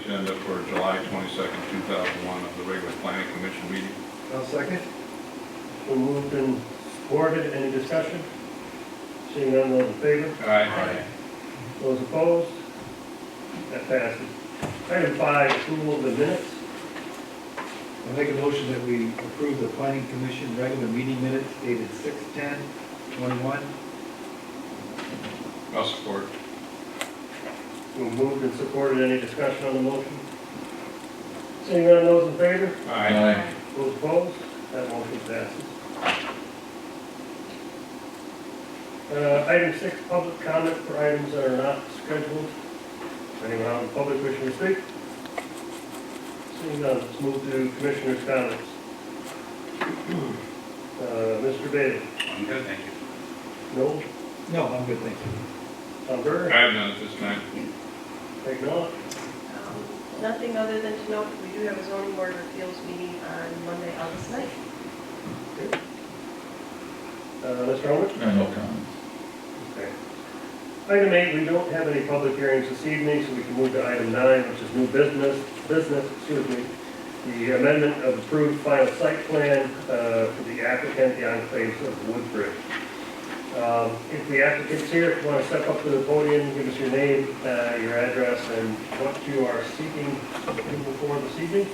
agenda for July 22nd, 2001 of the regular planning commission meeting. I'll second. Been moved and supported. Any discussion? Seeing none, those in favor? Aye. Those opposed? That passes. Item 5, approval of the minutes. I'll make a motion that we approve the planning commission regular meeting minutes dated 6/10/21. I'll support. Been moved and supported. Any discussion on the motion? Seeing none, those in favor? Aye. Those opposed? That motion passes. Item 6, public comment for items that are not scheduled. Anyone out in the public wishing to speak? Seeing none, let's move to commissioners' comments. Mr. Bailey? I'm good, thank you. No? No, I'm good, thank you. Tom Berger? I have none at this time. Take no? Nothing other than to note, we do have a zoning board of appeals meeting on Monday, August 9th. Okay. Mr. Holman? No comments. Okay. Item 8, we don't have any public hearings this evening, so we can move to item 9, which is new business, excuse me. The amendment of approved final site plan for the applicant, the enclaves of Woodbridge. If the applicant's here, if you want to step up to the podium, give us your name, your address, and what you are seeking approval for this evening.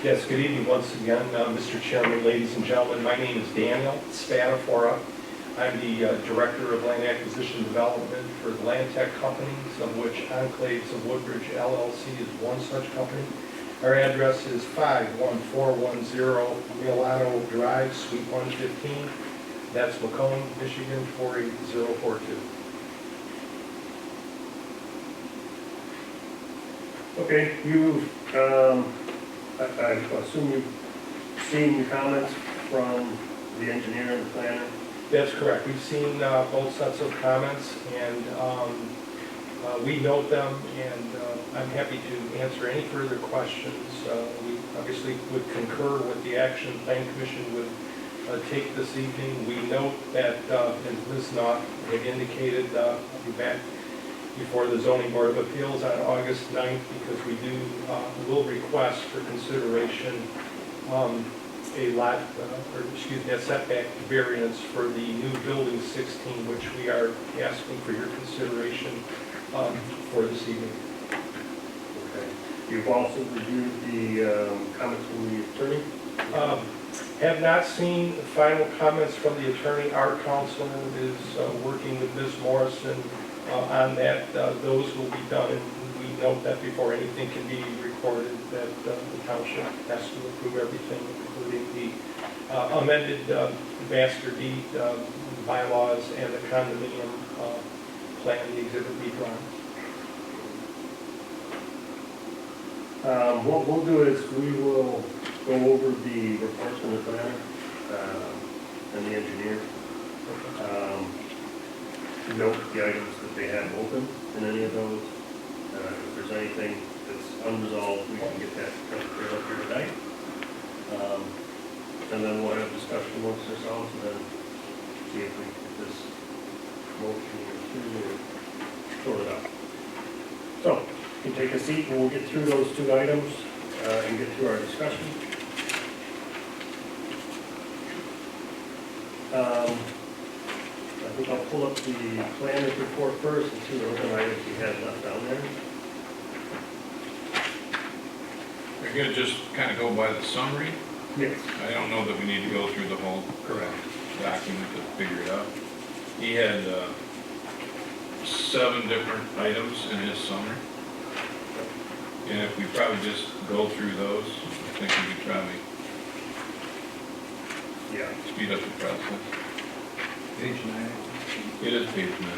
Yes, good evening once again, Mr. Chairman, ladies and gentlemen. My name is Daniel Spanafora. I'm the Director of Land Acquisition Development for the Land Tech Companies, of which Enclaves of Woodbridge LLC is one such company. Our address is 51410 Milano Drive, Suite 115. That's Macomb, Michigan 48042. Okay, I assume you've seen the comments from the engineer and the planner? That's correct. We've seen both sets of comments, and we note them, and I'm happy to answer any further questions. We obviously would concur with the action Plan Commission would take this evening. We note that, as Ms. Knopf had indicated, I'll be back before the Zoning Board of Appeals on August 9th, because we will request for consideration a setback variance for the new building 16, which we are asking for your consideration for this evening. Okay. You've also reviewed the comments from the attorney? Have not seen the final comments from the attorney. Our counsel is working with Ms. Morrison on that. Those will be done, and we note that before anything can be recorded, that the township has to approve everything, including the amended master deed bylaws and the condominium plan, the exhibit B drawing. What we'll do is we will go over the reports from the planner and the engineer. Note the items that they have open in any of those. If there's anything that's unresolved, we can get that cleared up here tonight. And then we'll have discussion amongst ourselves and then see if we can get this motion sorted out. So, you can take a seat and we'll get through those two items and get through our discussion. I think I'll pull up the planner's report first and see what other items he has left down there. We're going to just kind of go by the summary. Yes. I don't know that we need to go through the whole document to figure it out. He had 7 different items in his summary. And if we probably just go through those, I think we could probably speed up the process. Page 9. It is page 9.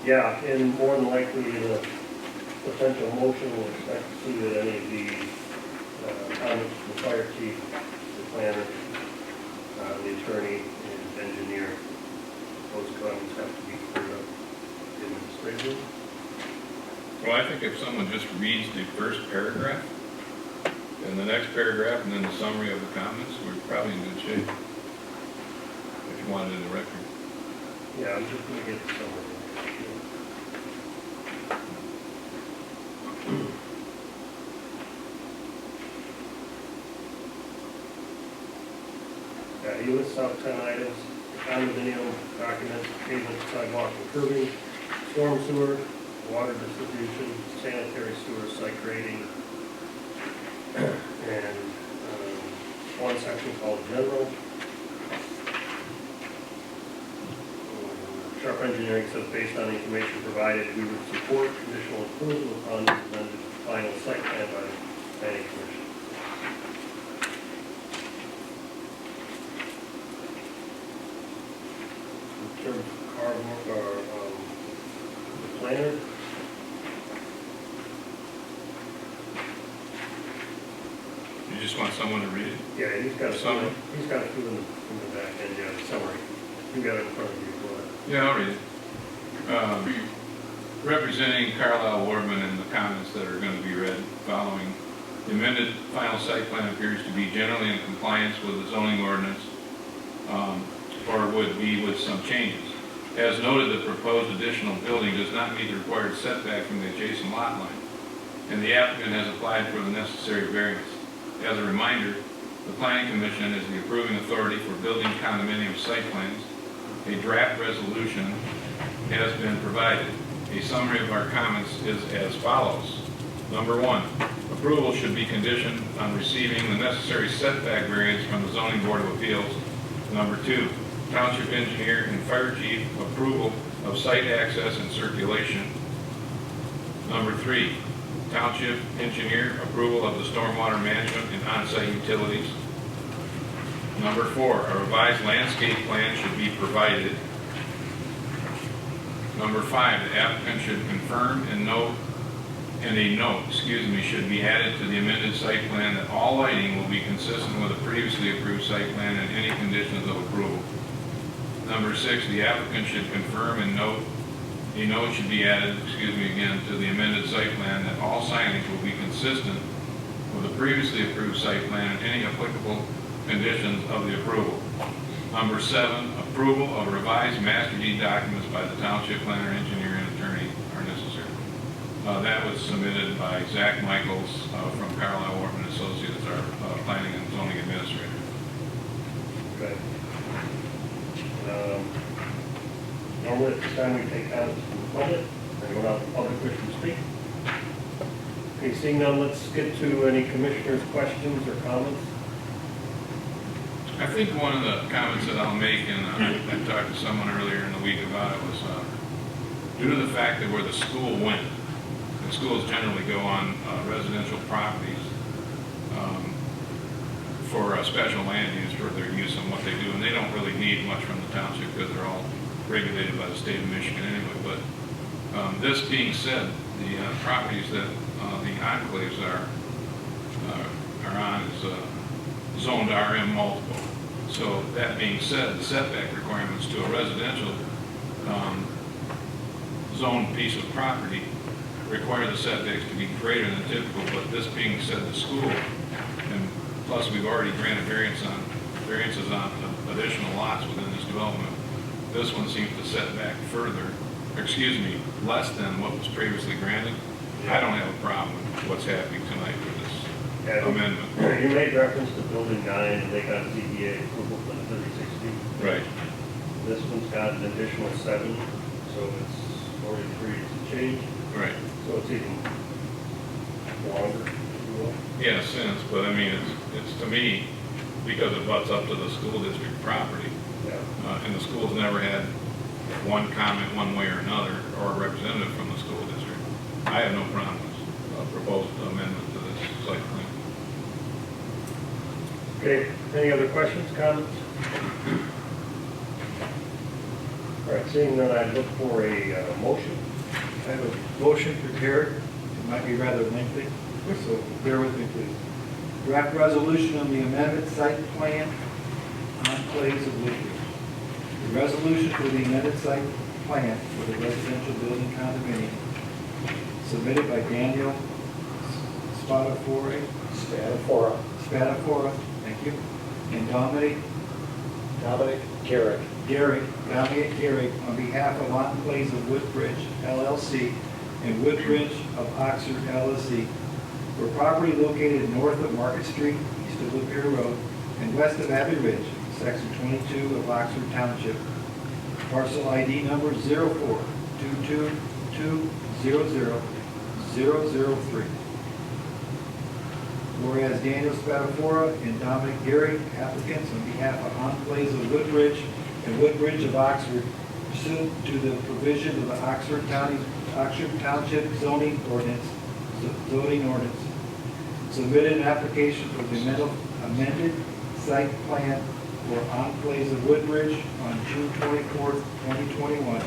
Yeah, and more than likely the potential motion will expect to see that any of the comments from the fire chief, the planner, the attorney, and engineer, those comments have to be cleared up administratively. Well, I think if someone just reads the first paragraph, and the next paragraph, and then the summary of the comments, we're probably in good shape. If you wanted in the record. Yeah, I'm just going to get the summary. He lists out 10 items: condominium documents, pavement, sidewalk and curbing, storm sewer, water distribution, sanitary sewer site grading, and one section called general. Sharp Engineering says, based on the information provided, we would support conditional approval upon the amended final site plan by the planning commission. In terms of car work, or the planner, You just want someone to read it? yeah, he's got a Summary? He's got a few in the back end, yeah, the summary. You got it in front of you, go ahead. Yeah, I'll read it. Representing Carlisle Wardman and the comments that are going to be read following, the amended final site plan appears to be generally in compliance with the zoning ordinance, or would be with some changes. As noted, the proposed additional building does not meet the required setback from the adjacent lot line, and the applicant has applied for the necessary variance. As a reminder, the Planning Commission is the approving authority for building condominium site plans. A draft resolution has been provided. A summary of our comments is as follows. Number 1, approval should be conditioned on receiving the necessary setback variance from the Zoning Board of Appeals. Number 2, Township Engineer and Fire Chief approval of site access and circulation. Number 3, Township Engineer approval of the stormwater management and on-site utilities. Number 4, a revised landscape plan should be provided. Number 5, the applicant should confirm and a note, should be added to the amended site plan that all lighting will be consistent with the previously approved site plan and any conditions of approval. Number 6, the applicant should confirm and a note should be added, to the amended site plan that all signage will be consistent with the previously approved site plan and any applicable conditions of the approval. Number 7, approval of revised master deed documents by the township planner, engineer, and attorney are necessary. That was submitted by Zach Michaels from Carlisle Wardman Associates, our planning and zoning administrator. Okay. Normally at this time we take comments from the public. Anyone out in the public wish to speak? Okay, seeing none, let's get to any commissioners' questions or comments. I think one of the comments that I'll make, and I talked to someone earlier in the week about it, was due to the fact that where the school went, the schools generally go on residential properties for a special land use for their use and what they do, and they don't really need much from the township because they're all regulated by the state of Michigan anyway. But this being said, the properties that the enclaves are on is zoned RM multiple. So that being said, the setback requirements to a residential zoned piece of property require the setbacks to be greater than typical. But this being said, the school, and plus we've already granted variances on additional lots within this development. This one seems to set back further, less than what was previously granted. I don't have a problem with what's happening tonight with this amendment. You made reference to building 9, and they got ZBA approval for the 36 feet. Right. This one's got an additional 7, so it's 43 to change. Right. So it's even longer, if you will. Yeah, in a sense, but I mean, it's to me, because it butts up to the school district property, Yeah. and the school's never had one comment one way or another, or a representative from the school district. I have no problem with a proposed amendment to this site plan. Okay, any other questions, comments? All right, seeing none, I look for a motion. I have a motion prepared. It might be rather lengthy, so bear with me, please. Draft resolution on the amended site plan enclaves of Woodbridge. The resolution for the amended site plan for the residential building condominium submitted by Daniel Spadafora, thank you, and Dominic Garrick on behalf of Enclaves of Woodbridge LLC and Woodbridge of Oxford LLC for property located north of Market Street, east of Woodbury Road, and west of Abbey Ridge, section 22 of Oxford Township. Parcel ID number 04-222-00003. Whereas Daniel Spatafora and Dominic Gary, applicants on behalf of Enclaves of Woodbridge and Woodbridge of Oxford, pursuant to the provision of the Oxford Township zoning ordinance, submitted an application for the amended site plan for Enclaves of Woodbridge on June 24th, 2021.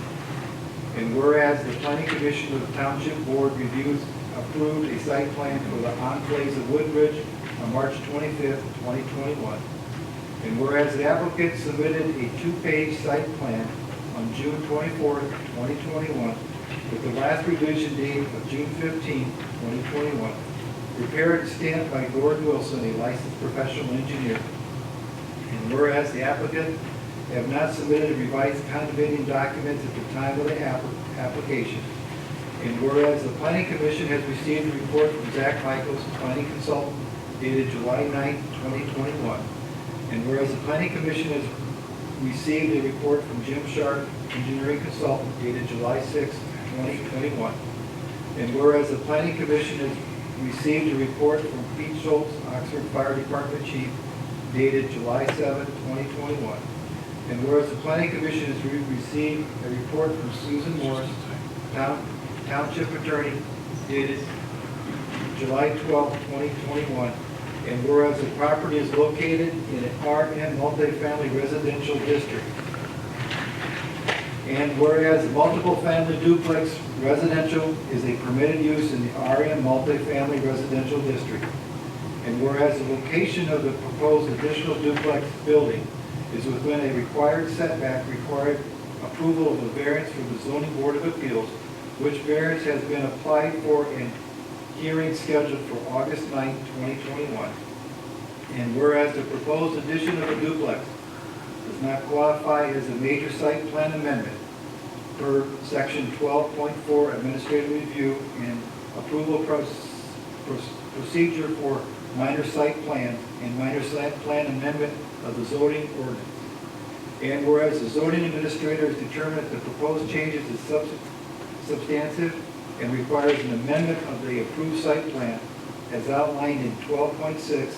And whereas the Planning Commission of the Township Board approved a site plan for the Enclaves of Woodbridge on March 25th, 2021. And whereas the applicant submitted a two-page site plan on June 24th, 2021, with the last revision date of June 15th, 2021, prepared and stamped by Gordon Wilson, a licensed professional engineer. And whereas the applicant have not submitted a revised condominium documents at the time of the application. And whereas the Planning Commission has received a report from Zach Michaels, planning consultant, dated July 9, 2021. And whereas the Planning Commission has received a report from Jim Sharp, engineering consultant, dated July 6, 2021. And whereas the Planning Commission has received a report from Pete Schultz, Oxford Fire Department Chief, dated July 7, 2021. And whereas the Planning Commission has received a report from Susan Morris, Township Attorney, dated July 12, 2021. And whereas the property is located in an RM multifamily residential district. And whereas multiple family duplex residential is a permitted use in the RM multifamily residential district. And whereas the location of the proposed additional duplex building is within a required setback, required approval of a variance from the Zoning Board of Appeals, which variance has been applied for and hearing scheduled for August 9, 2021. And whereas the proposed addition of a duplex does not qualify as a major site plan amendment per section 12.4 administrative review and approval procedure for minor site plans and minor site plan amendment of the zoning ordinance. And whereas the zoning administrator has determined that the proposed changes is substantive and requires an amendment of the approved site plan as outlined in 12.6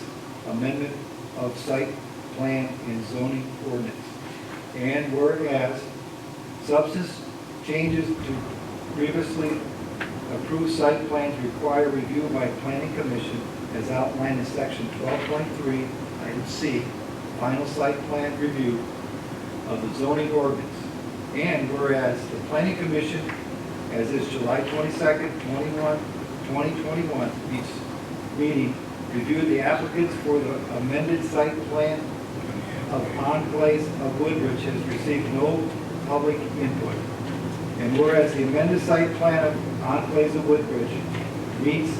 amendment of site plan and zoning ordinance. And whereas substance changes to previously approved site plans require review by Planning Commission as outlined in section 12.3, item C, final site plan review of the zoning ordinance. And whereas the Planning Commission, as is July 22nd, 2021, each meeting, reviewed the applicants for the amended site plan of Enclaves of Woodbridge has received no public input. And whereas the amended site plan of Enclaves of Woodbridge meets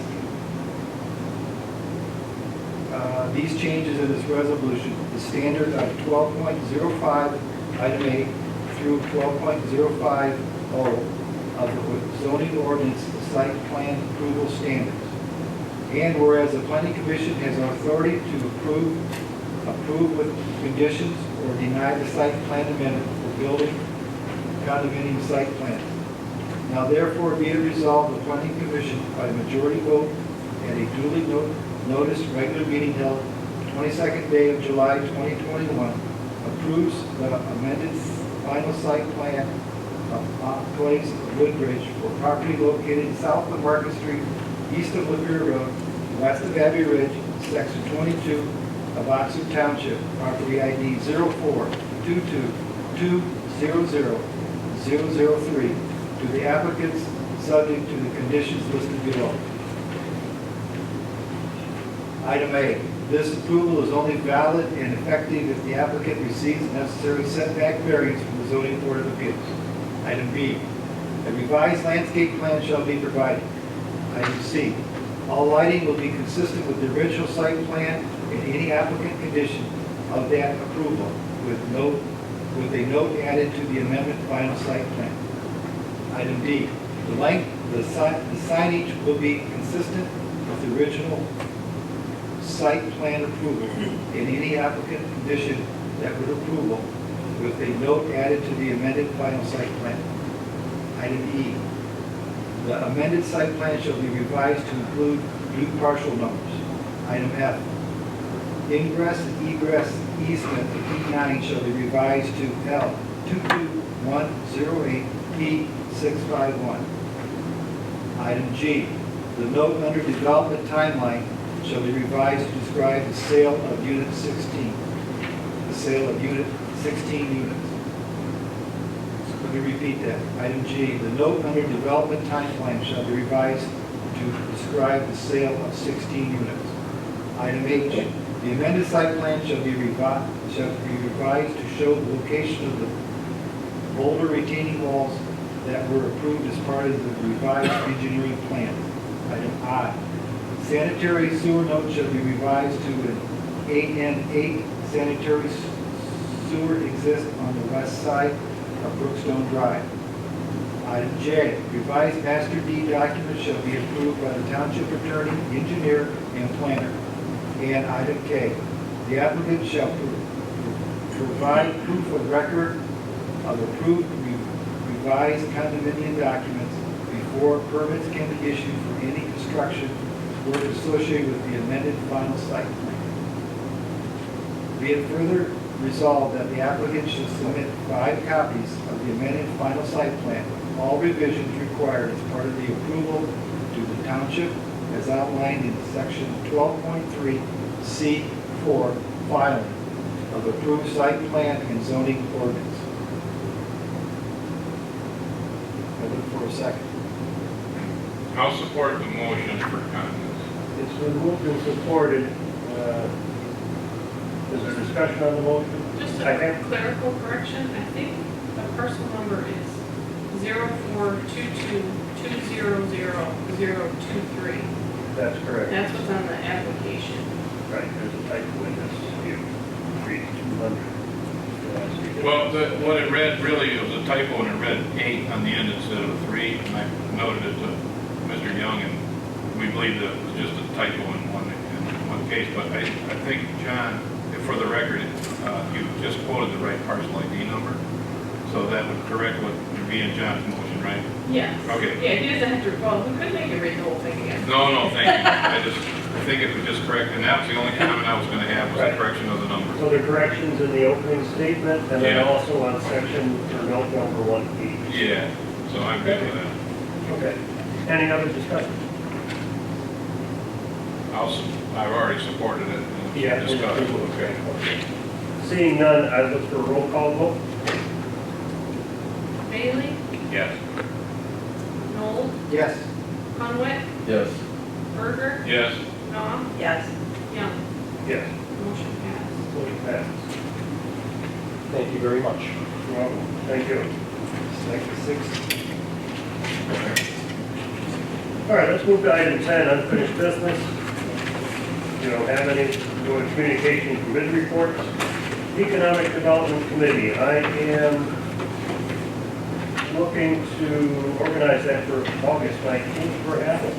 these changes in this resolution, the standard of 12.05, item 8, through 12.05 of the zoning ordinance site plan approval standards. And whereas the Planning Commission has authority to approve with conditions or deny the site plan amendment for building condominium site plans. Now therefore be it resolved, the Planning Commission by majority vote at a duly noticed regular meeting held 22nd day of July 2021 approves the amended final site plan of Enclaves of Woodbridge for property located south of Market Street, east of Lapeer Road, west of Abbey Ridge, section 22 of Oxford Township, property ID 04-222-00003 to the applicants subject to the conditions listed below. Item A, this approval is only valid and effective if the applicant receives the necessary setback variance from the Zoning Board of Appeals. Item B, a revised landscape plan shall be provided. Item C, all lighting will be consistent with the original site plan and any applicant condition of that approval with a note added to the amendment final site plan. Item D, the signage will be consistent with the original site plan approval and any applicant condition that with approval, with a note added to the amended final site plan. Item E, the amended site plan shall be revised to include new parcel numbers. Item F, ingress and egress easement of E9 shall be revised to L 22108 P651. Item G, the note under development timeline shall be revised to describe the sale of Unit 16. The sale of Unit 16 units. Let me repeat that. Item G, the note under development timeline shall be revised to describe the sale of 16 units. Item H, the amended site plan shall be revised to show the location of the boulder retaining walls that were approved as part of the revised engineering plan. Item I, sanitary sewer note shall be revised to an AN8 sanitary sewer exists on the west side of Brookstone Drive. Item J, revised master deed document shall be approved by the township attorney, engineer, and planner. And item K, the applicant shall provide proof of record of approved revised condominium documents before permits can be issued for any construction work associated with the amended final site plan. Be it further resolved that the applicant should submit 5 copies of the amended final site plan, all revisions required as part of the approval to the township as outlined in section 12.3 C4 filing of approved site plan and zoning ordinance. I look for a second. I'll support the motion for comments. It's been moved and supported. Is there discussion on the motion? Just a Second. clerical correction, I think the parcel number is 0422200023. That's correct. That's what's on the application. Right, there's a typo in this. You read 200. Well, what it read really, it was a typo and it read 8 on the end instead of 3. And I noted it to Mr. Young and we believe that it was just a typo in one case. But I think, John, for the record, you just quoted the right parcel ID number. So that would correct what would be in John's motion, right? Yes. Okay. Yeah, he doesn't have to, well, we could make you read the whole thing again. No, thank you. I think it was just correct, and that was the only comment I was going to have was the correction of the number. So the corrections in the opening statement and then Yeah. also on section or note number 1E. Yeah, so I'm good with that. Okay. Any other discussion? I've already supported it. Yeah. Discussed. Okay. Seeing none, I look for a roll call vote. Bailey, Yes. Noel, Yes. Conway, Yes. Berger, Yes. Knopf, Yes. Young. Yes. Motion passed. Motion passes. Thank you very much. You're welcome. Thank you. Section 6. All right, let's move to item 10, unfinished business. You don't have any, go to communication committee reports. Economic Development Committee, I am looking to organize that for August 19th perhaps.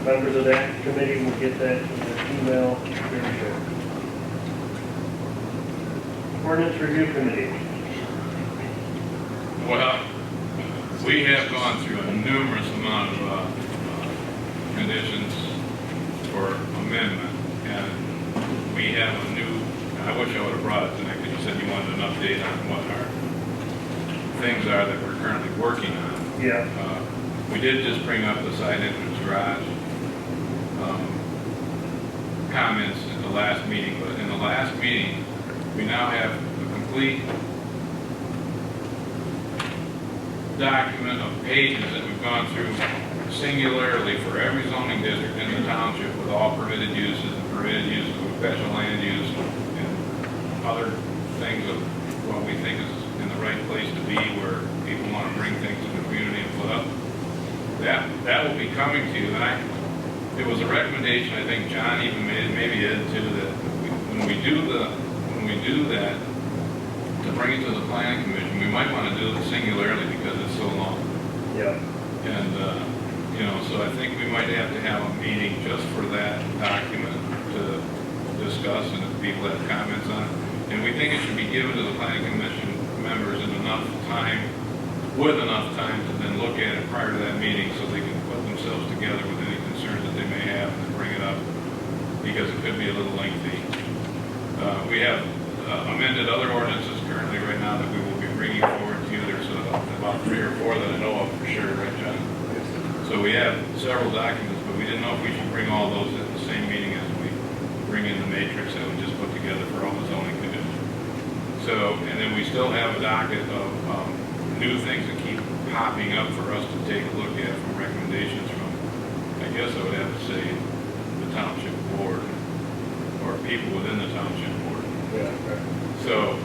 Members of that committee will get that in their email very short. Ordinance Review Committee. Well, we have gone through a numerous amount of conditions for amendment, and we have a new, I wish I would have brought it tonight, because you said you wanted an update on what our things are that we're currently working on. Yeah. We did just bring up the side entrance garage comments in the last meeting, but in the last meeting, we now have a complete document of pages that we've gone through singularly for every zoning district in the township with all permitted uses and permitted uses of special land use and other things of what we think is in the right place to be where people want to bring things to the community and put up. That will be coming to you. And it was a recommendation, I think John even made, maybe Ed too, that when we do that, to bring it to the planning commission, we might want to do it singularly because it's so long. Yeah. And, so I think we might have to have a meeting just for that document to discuss and if people have comments on it. And we think it should be given to the planning commission members in enough time, with enough time to then look at it prior to that meeting so they can put themselves together with any concerns that they may have and bring it up, because it could be a little lengthy. We have amended other ordinances currently right now that we will be bringing forward to you. There's about 3 or 4 that I know of for sure, right, John? So we have several documents, but we didn't know if we should bring all those at the same meeting as we bring in the matrix that we just put together for all the zoning divisions. So, and then we still have a docket of new things that keep popping up for us to take a look at from recommendations from, I guess I would have to say, the township board or people within the township board. Yeah, right. So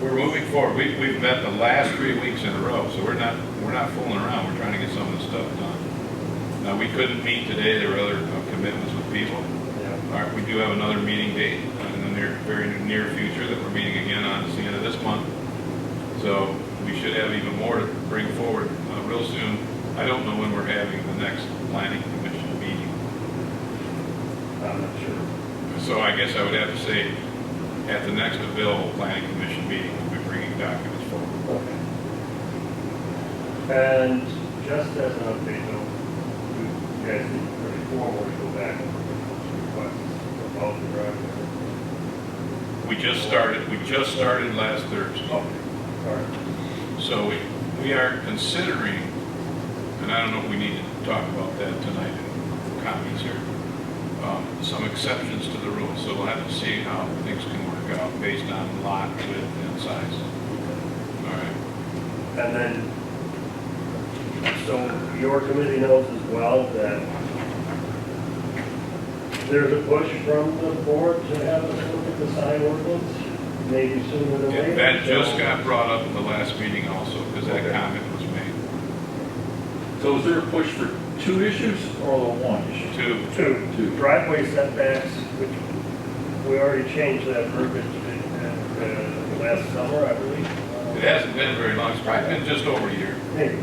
we're moving forward. We've met the last 3 weeks in a row, so we're not fooling around. We're trying to get some of the stuff done. Now, we couldn't meet today. There were other commitments with people. Yeah. All right, we do have another meeting date in the very near future that we're meeting again on the end of this month. So we should have even more to bring forward real soon. I don't know when we're having the next planning commission meeting. I'm not sure. So I guess I would have to say at the next available planning commission meeting, we'll be bringing documents forward. Okay. And just as an update though, you guys need pretty formal to go back and look at those requests about the driveway. We just started last Thursday. Okay, all right. So we are considering, and I don't know if we need to talk about that tonight in copies here, some exceptions to the rules. So we'll have to see how things can work out based on lot width and size. All right. And then, so your committee knows as well that there's a push from the board to have us look at the sign ordinance, maybe sooner than later. That just got brought up in the last meeting also, because that comment was made. So is there a push for 2 issues or the 1 issue? Two driveway setbacks, which we already changed that verbiage last summer, I believe. It hasn't been very long. It's probably been just over a year. Maybe.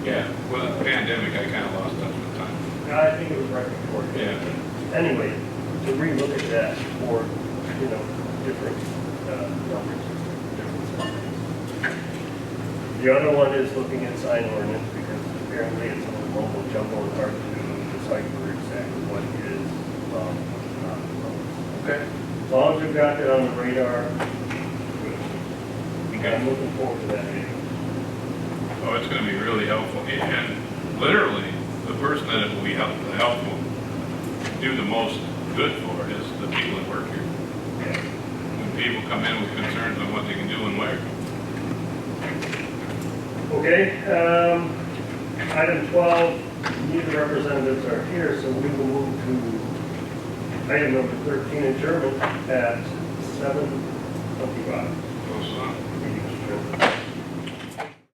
Yeah. With the pandemic, I kind of lost touch with time. I think it was right before. Yeah. Anyway, to relook at that for, different numbers. The other one is looking at sign ordinance because apparently it's a little mobile jumbo and hard to decipher exactly what is not. Okay. As long as we've got that on the radar, I'm looking forward to that meeting. Oh, it's going to be really helpful. And literally, the person that it will be helpful, do the most good for is the people that work here. Yeah. When people come in with concerns on what they can do and where. Okay, item 12, neither representatives are here, so we will move to item number 13, adjournment at 7:25. Close enough. Meeting is adjourned.